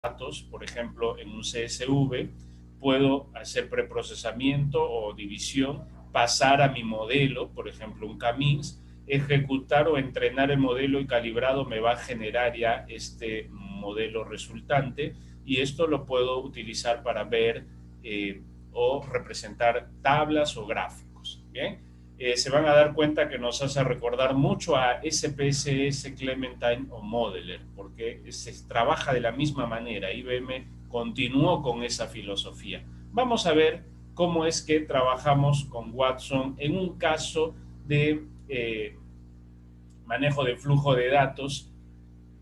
datos, por ejemplo, en un CSV, puedo hacer preprocesamiento o división, pasar a mi modelo, por ejemplo, un Camins, ejecutar o entrenar el modelo y calibrado me va a generar ya este modelo resultante y esto lo puedo utilizar para ver o representar tablas o gráficos. Bien, se van a dar cuenta que nos hace recordar mucho a SPSS, Clementine o Modeler, porque se trabaja de la misma manera. IBM continuó con esa filosofía. Vamos a ver cómo es que trabajamos con Watson en un caso de manejo de flujo de datos.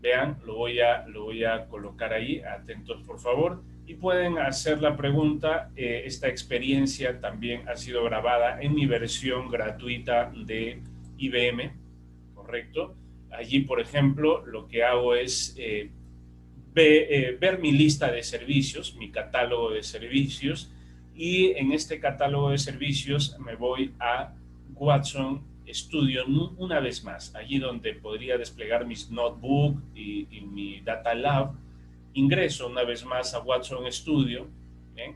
Vean, lo voy a colocar ahí, atentos por favor, y pueden hacer la pregunta. Esta experiencia también ha sido grabada en mi versión gratuita de IBM, ¿correcto? Allí, por ejemplo, lo que hago es ver mi lista de servicios, mi catálogo de servicios, y en este catálogo de servicios me voy a Watson Studio una vez más, allí donde podría desplegar mis notebook y mi data lab. Ingreso una vez más a Watson Studio, ¿bien?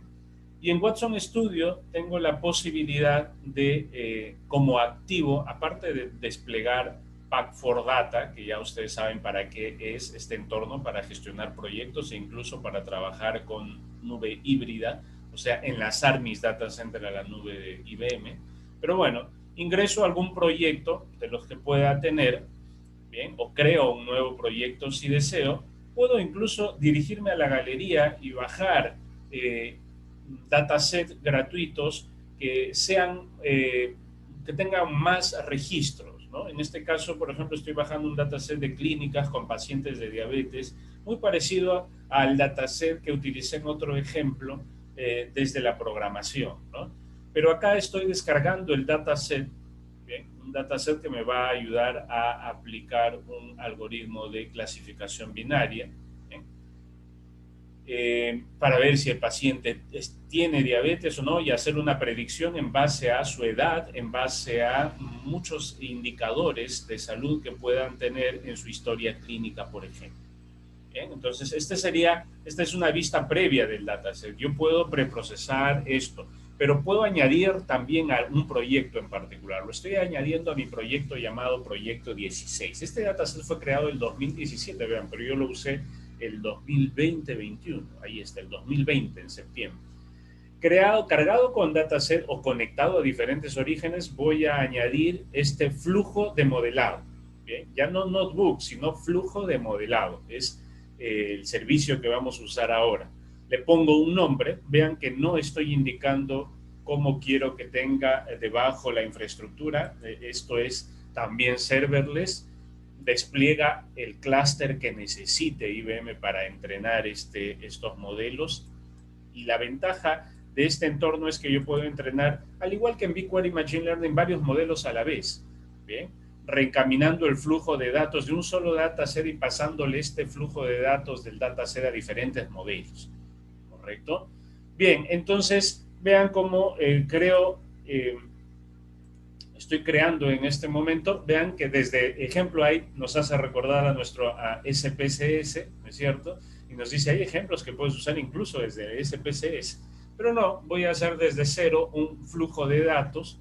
Y en Watson Studio tengo la posibilidad de, como activo, aparte de desplegar Pack4Data, que ya ustedes saben para qué es este entorno, para gestionar proyectos e incluso para trabajar con nube híbrida, o sea, enlazar mis data centers a la nube de IBM. Pero bueno, ingreso a algún proyecto de los que pueda tener, bien, o creo un nuevo proyecto si deseo. Puedo incluso dirigirme a la galería y bajar datasets gratuitos que sean, que tengan más registros, ¿no? En este caso, por ejemplo, estoy bajando un dataset de clínicas con pacientes de diabetes, muy parecido al dataset que utilicé en otro ejemplo desde la programación, ¿no? Pero acá estoy descargando el dataset, ¿bien? Un dataset que me va a ayudar a aplicar un algoritmo de clasificación binaria, para ver si el paciente tiene diabetes o no y hacer una predicción en base a su edad, en base a muchos indicadores de salud que puedan tener en su historia clínica, por ejemplo. Bien, entonces, esta es una vista previa del dataset. Yo puedo preprocesar esto, pero puedo añadir también a un proyecto en particular. Lo estoy añadiendo a mi proyecto llamado Proyecto 16. Este dataset fue creado en 2017, vean, pero yo lo usé el 2020-21. Ahí está, el 2020, en septiembre. Cargado con dataset o conectado a diferentes orígenes, voy a añadir este flujo de modelado. Bien, ya no notebook, sino flujo de modelado. Es el servicio que vamos a usar ahora. Le pongo un nombre, vean que no estoy indicando cómo quiero que tenga debajo la infraestructura. Esto es también serverless. Despliega el clúster que necesite IBM para entrenar estos modelos. Y la ventaja de este entorno es que yo puedo entrenar, al igual que en BigQuery Machine Learning, varios modelos a la vez. Bien, reencaminando el flujo de datos de un solo dataset y pasándole este flujo de datos del dataset a diferentes modelos. ¿Correcto? Bien, entonces vean cómo estoy creando en este momento. Vean que desde ejemplo ahí nos hace recordar a nuestro SPSS, ¿no es cierto? Y nos dice, hay ejemplos que puedes usar incluso desde SPSS. Pero no, voy a hacer desde cero un flujo de datos.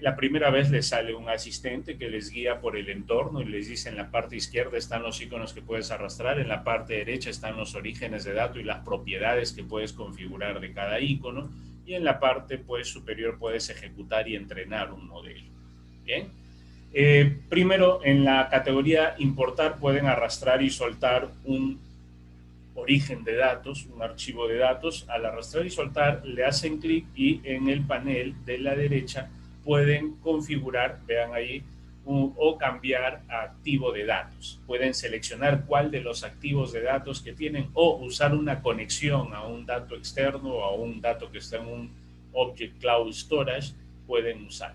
La primera vez les sale un asistente que les guía por el entorno y les dice: en la parte izquierda están los iconos que puedes arrastrar, en la parte derecha están los orígenes de datos y las propiedades que puedes configurar de cada icono, y en la parte pues, superior puedes ejecutar y entrenar un modelo. Bien. Primero, en la categoría importar, pueden arrastrar y soltar un origen de datos, un archivo de datos. Al arrastrar y soltar, le hacen clic y en el panel de la derecha pueden configurar, vean ahí, o cambiar a activo de datos. Pueden seleccionar cuál de los activos de datos que tienen o usar una conexión a un dato externo o a un dato que está en un Object Cloud Storage, pueden usar.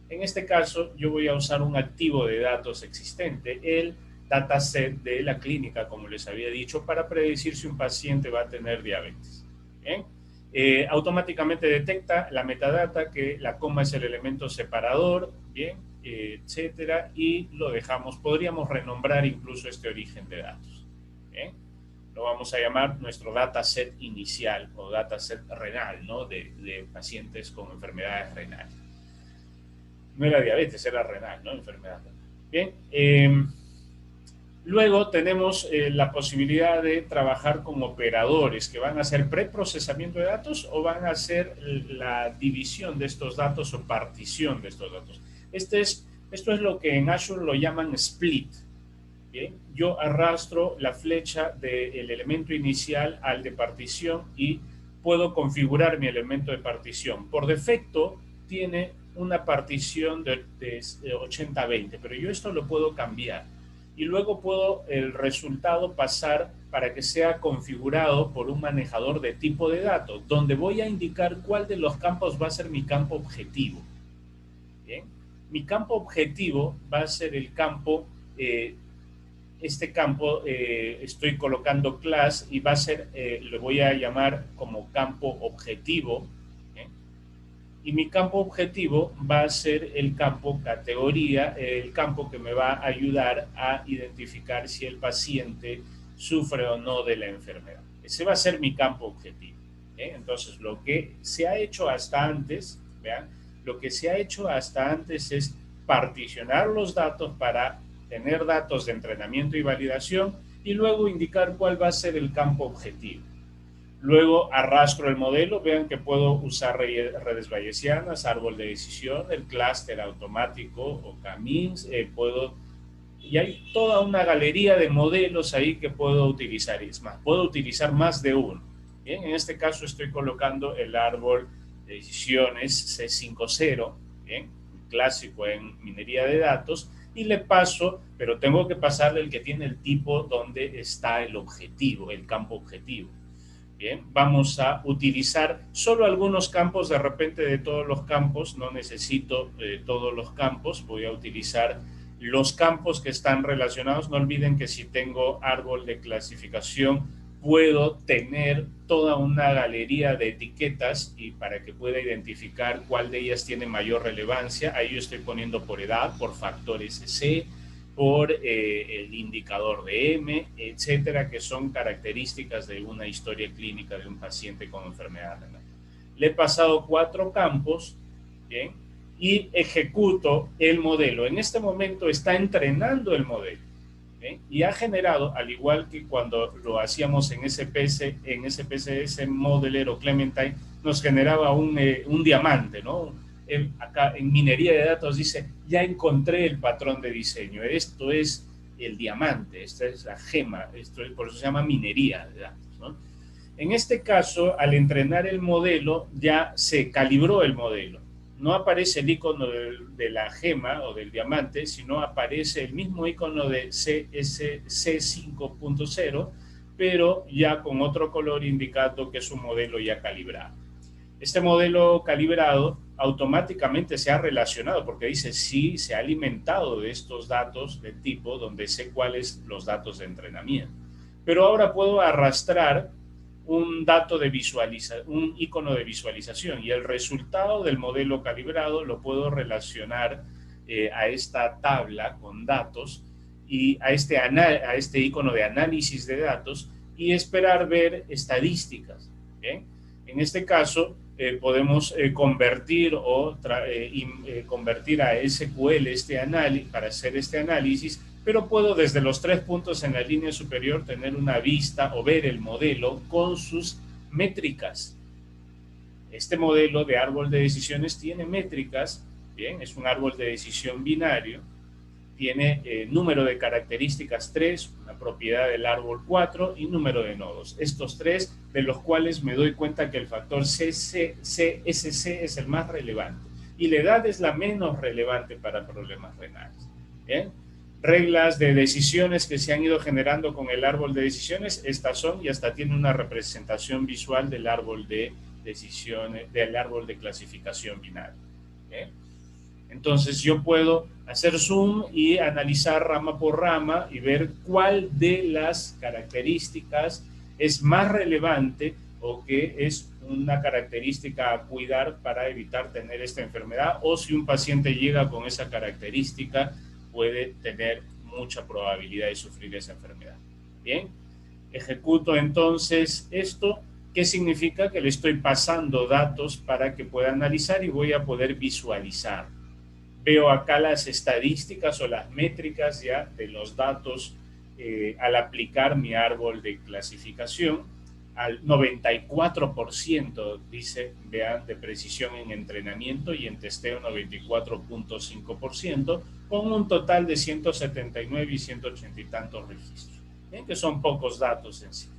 En este caso, yo voy a usar un activo de datos existente, el dataset de la clínica, como les había dicho, para predecir si un paciente va a tener diabetes. ¿Bien? Automáticamente detecta la metadata, que la coma es el elemento separador, bien, etcétera, y lo dejamos. Podríamos renombrar incluso este origen de datos. ¿Bien? Lo vamos a llamar nuestro dataset inicial o dataset renal, ¿no? De pacientes con enfermedades renales. No era diabetes, era renal, ¿no? Enfermedad renal. Bien. Luego tenemos la posibilidad de trabajar con operadores que van a hacer preprocesamiento de datos o van a hacer la división de estos datos o partición de estos datos. Esto es lo que en Azure lo llaman split. Bien, yo arrastro la flecha del elemento inicial al de partición y puedo configurar mi elemento de partición. Por defecto tiene una partición de 80-20, pero yo esto lo puedo cambiar. Y luego puedo el resultado pasar para que sea configurado por un manejador de tipo de datos, donde voy a indicar cuál de los campos va a ser mi campo objetivo. Bien, mi campo objetivo va a ser el campo... este campo estoy colocando class y va a ser, lo voy a llamar como campo objetivo, ¿eh? Y mi campo objetivo va a ser el campo categoría, el campo que me va a ayudar a identificar si el paciente sufre o no de la enfermedad. Ese va a ser mi campo objetivo, ¿eh? Entonces, lo que se ha hecho hasta antes, vean, lo que se ha hecho hasta antes es particionar los datos para tener datos de entrenamiento y validación y luego indicar cuál va a ser el campo objetivo. Luego arrastro el modelo, vean que puedo usar redes bayesianas, árbol de decisión, el clúster automático o K-means, y hay toda una galería de modelos ahí que puedo utilizar. Es más, puedo utilizar más de uno. Bien, en este caso estoy colocando el árbol de decisiones C50, bien, clásico en minería de datos, y le paso, pero tengo que pasarle el que tiene el tipo donde está el objetivo, el campo objetivo. Bien, vamos a utilizar solo algunos campos, de repente de todos los campos, no necesito todos los campos, voy a utilizar los campos que están relacionados. No olviden que si tengo árbol de clasificación, puedo tener toda una galería de etiquetas y para que pueda identificar cuál de ellas tiene mayor relevancia. Ahí yo estoy poniendo por edad, por factor SC, por el indicador de M, etcétera, que son características de una historia clínica de un paciente con enfermedad renal. Le he pasado 4 campos, ¿bien? Y ejecuto el modelo. En este momento está entrenando el modelo. Y ha generado, al igual que cuando lo hacíamos en SPSS Modeler o Clementine, nos generaba un diamante, ¿no? Acá en minería de datos dice, ya encontré el patrón de diseño, esto es el diamante, esta es la gema, por eso se llama minería de datos, ¿no? En este caso, al entrenar el modelo, ya se calibró el modelo. No aparece el icono de la gema o del diamante, sino aparece el mismo icono de C5.0, pero ya con otro color indicando que es un modelo ya calibrado. Este modelo calibrado automáticamente se ha relacionado, porque dice sí, se ha alimentado de estos datos de tipo donde sé cuáles los datos de entrenamiento. Pero ahora puedo arrastrar un dato de visualización, un icono de visualización, y el resultado del modelo calibrado lo puedo relacionar a esta tabla con datos y a este icono de análisis de datos y esperar ver estadísticas. ¿Bien? En este caso podemos convertir a SQL para hacer este análisis, pero puedo desde los 3 puntos en la línea superior tener una vista o ver el modelo con sus métricas. Este modelo de árbol de decisiones tiene métricas, bien, es un árbol de decisión binario, tiene número de características 3, una propiedad del árbol 4 y número de nodos. Estos 3, de los cuales me doy cuenta que el factor CSC es el más relevante y la edad es la menos relevante para problemas renales. Bien. Reglas de decisiones que se han ido generando con el árbol de decisiones, estas son, y hasta tiene una representación visual del árbol de decisiones, del árbol de clasificación binaria. ¿Okay? Entonces yo puedo hacer zoom y analizar rama por rama y ver cuál de las características es más relevante o que es una característica a cuidar para evitar tener esta enfermedad, o si un paciente llega con esa característica puede tener mucha probabilidad de sufrir esa enfermedad. Bien, Ejecuto entonces esto. ¿Qué significa? Que le estoy pasando datos para que pueda analizar y voy a poder visualizar. Veo acá las estadísticas o las métricas ya de los datos al aplicar mi árbol de clasificación al 94%, dice, vean, de precisión en entrenamiento y en testeo 94.5%, con un total de 179 y 180 y tantos registros. ¿Bien? Que son pocos datos en sí.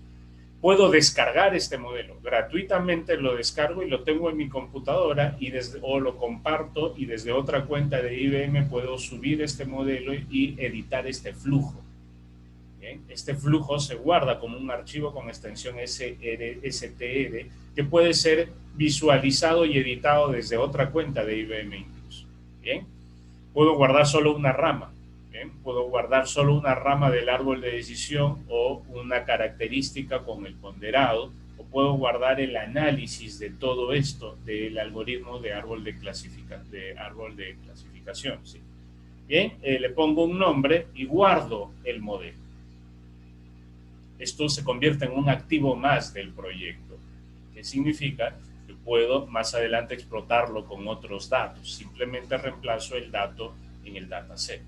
Puedo descargar este modelo, gratuitamente lo descargo y lo tengo en mi computadora o lo comparto y desde otra cuenta de IBM puedo subir este modelo y editar este flujo. ¿Bien? Este flujo se guarda como un archivo con extensión STR que puede ser visualizado y editado desde otra cuenta de IBM incluso. ¿Bien? Puedo guardar solo una rama. ¿Bien? Puedo guardar solo una rama del árbol de decisión o una característica con el ponderado, o puedo guardar el análisis de todo esto del algoritmo de árbol de clasificación. ¿Sí? Bien, le pongo un nombre y guardo el modelo. Esto se convierte en un activo más del proyecto. ¿Qué significa? Que puedo más adelante explotarlo con otros datos. Simplemente reemplazo el dato en el dataset.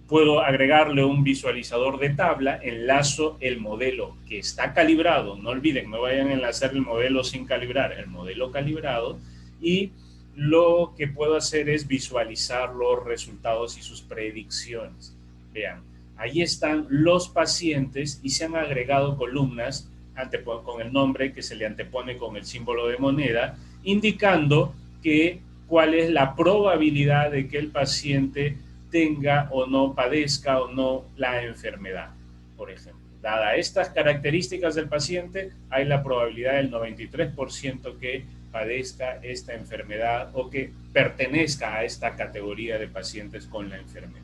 Puedo agregarle un visualizador de tabla, enlazo el modelo que está calibrado, no olviden, no vayan a enlazar el modelo sin calibrar, el modelo calibrado, y lo que puedo hacer es visualizar los resultados y sus predicciones. Vean, ahí están los pacientes y se han agregado columnas con el nombre que se le antepone con el símbolo de moneda, indicando cuál es la probabilidad de que el paciente tenga o no, padezca o no la enfermedad, por ejemplo. Dada estas características del paciente, hay la probabilidad del 93% que padezca esta enfermedad o que pertenezca a esta categoría de pacientes con la enfermedad.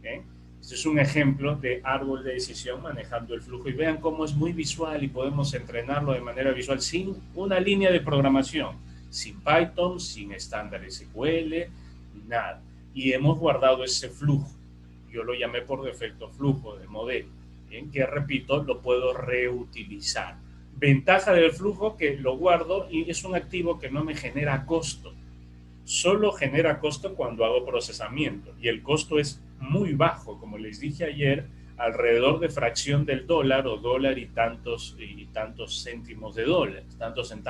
¿Okay? Este es un ejemplo de árbol de decisión manejando el flujo y vean cómo es muy visual y podemos entrenarlo de manera visual sin una línea de programación, sin Python, sin estándar SQL, nada. Y hemos guardado ese flujo. Yo lo llamé por defecto flujo de modelo. Bien, que repito, lo puedo reutilizar. Ventaja del flujo que lo guardo y es un activo que no me genera costo. Solo genera costo cuando hago procesamiento y el costo es muy bajo, como les dije ayer, alrededor de fracción del dólar o dólar y tantos céntimos de dólar, tantos centavos